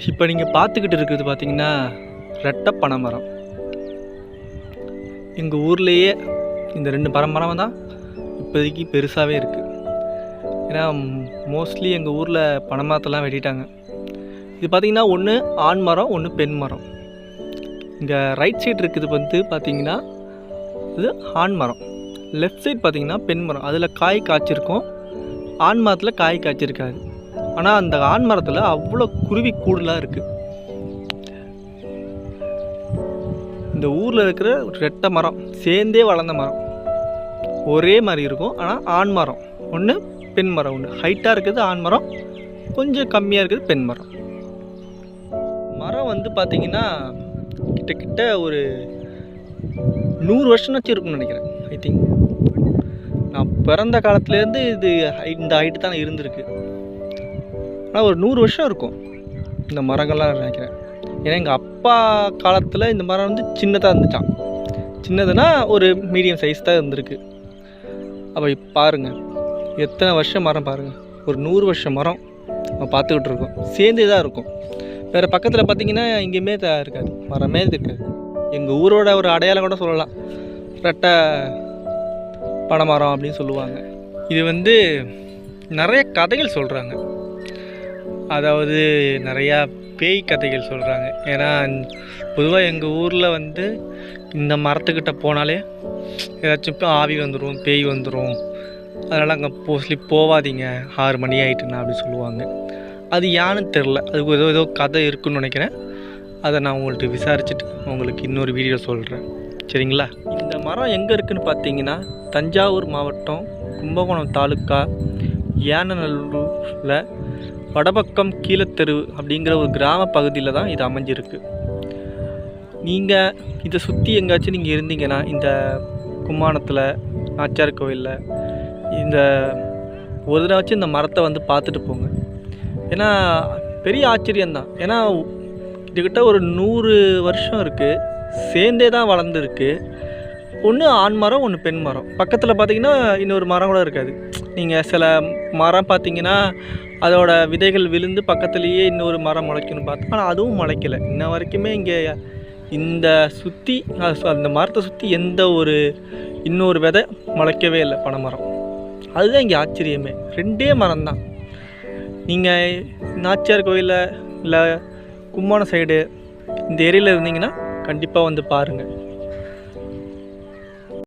இப்போ நீங்கள் பார்த்துக்கிட்டு இருக்கிறது பார்த்தீங்கன்னா ரெட்டை பனைமரம். எங்கள் ஊர்லேயே இந்த 2 பனைமரம் தான் இப்போதைக்கு பெருசாகவே இருக்குது. ஏன்னா மோஸ்ட்லி எங்கள் ஊரில் பனைமரத்தெல்லாம் வெட்டிட்டாங்க. இது பார்த்திங்கன்னா ஒன்று ஆண் மரம், ஒன்று பெண் மரம். இங்கே ரைட் சைடு இருக்குது பார்த்திங்கன்னா இது ஆண் மரம், லெஃப்ட் சைடு பார்த்திங்கன்னா பெண் மரம். அதில் காய் காய்ச்சிருக்கும், ஆண் மரத்தில் காய் காய்ச்சிருக்காது. ஆனால் அந்த ஆண் மரத்தில் அவ்வளோ குருவி கூடுலாம் இருக்குது. இந்த ஊரில் இருக்கிற ரெட்டை மரம் சேர்ந்தே வளர்ந்த மரம், ஒரே மாதிரி இருக்கும். ஆனால் ஆண் மரம் ஒன்று, பெண் மரம் ஒன்று. ஹைட்டாக இருக்குது ஆண் மரம், கொஞ்சம் கம்மியாக இருக்குது பெண் மரம். மரம் பார்த்திங்கன்னா கிட்டத்தட்ட ஒரு 100 வருஷம்னாச்சும் இருக்குன்னு நினைக்கிறேன். ஐ திங்க் நான் பிறந்த காலத்துலேருந்து இது இந்த ஹைட்டு தான் இருந்திருக்கு. ஆனால் ஒரு 100 வருஷம் இருக்கும் இந்த மரங்கள்லாம் நினைக்கிறேன். ஏன்னா எங்கள் அப்பா காலத்தில் இந்த மரம் சின்னதாக இருந்துச்சான். சின்னதுன்னா ஒரு மீடியம் சைஸ் தான் இருந்திருக்கு. அப்போ பாருங்கள் எத்தனை வருஷம் மரம் பாருங்கள். ஒரு 100 வருஷம் மரம் நம்ம பார்த்துக்கிட்டு இருக்கோம். சேர்ந்தே தான் இருக்கும். வேறு பக்கத்தில் பார்த்திங்கன்னா எங்கேயுமே இருக்காது, மரமே இருக்காது. எங்கள் ஊரோட ஒரு அடையாளம் கூட சொல்லலாம், ரெட்டை பனைமரம் அப்படின்னு சொல்லுவாங்க. இது நிறைய கதைகள் சொல்கிறாங்க. அதாவது நிறையா பேய் கதைகள் சொல்கிறாங்க. ஏன்னா பொதுவாக எங்கள் ஊரில் இந்த மரத்துக்கிட்ட போனாலே ஏதாச்சும் இப்போ ஆவி வந்துடும், பேய் வந்துடும், அதனால் அங்கே மோஸ்ட்லி போகாதீங்க 6 மணி ஆகிட்டுண்ணா அப்படி சொல்லுவாங்க. அது ஏன்னு தெரில, அதுக்கு ஏதோ கதை இருக்குதுன்னு நினைக்கிறேன். அதை நான் உங்கள்கிட்ட விசாரிச்சுட்டு உங்களுக்கு இன்னொரு வீடியோ சொல்கிறேன், சரிங்களா? இந்த மரம் எங்கே இருக்குதுன்னு பார்த்தீங்கன்னா தஞ்சாவூர் மாவட்டம் கும்பகோணம் தாலுக்கா யானநல்லூரில் வடபக்கம் கீழத்தெரு அப்படிங்கிற ஒரு கிராம பகுதியில் தான் இது அமைஞ்சிருக்கு. நீங்கள் இதை சுற்றி எங்கேயாச்சும் நீங்கள் இருந்தீங்கன்னா இந்த கும்மாணத்தில் நாச்சியார் கோயிலில் இந்த ஒரு தடவை இந்த மரத்தை பார்த்துட்டு போங்க. ஏன்னா பெரிய ஆச்சரியந்தான். ஏன்னா இதுக்கிட்ட ஒரு 100 வருஷம் இருக்குது, சேர்ந்தே தான் வளர்ந்துருக்கு. ஒன்று ஆண் மரம், ஒன்று பெண் மரம். பக்கத்தில் பார்த்திங்கன்னா இன்னொரு மரம் கூட இருக்காது. நீங்கள் சில மரம் பார்த்திங்கன்னா அதோட விதைகள் விழுந்து பக்கத்துலேயே இன்னொரு மரம் முளைக்கணும்னு பார்த்தா, ஆனால் அதுவும் முளைக்கலை இன்ன வரைக்குமே. இங்கே இந்த சுற்றி அந்த மரத்தை சுற்றி எந்த ஒரு இன்னொரு விதை முளைக்கவே இல்லை, பனைமரம். அதுதான் இங்கே ஆச்சரியமே. 2 மரம் தான். நீங்கள் நாச்சியார் கோயிலில் இல்லை கும்மாணம் சைடு இந்த ஏரியாவில் இருந்தீங்கன்னா கண்டிப்பாக பாருங்கள்.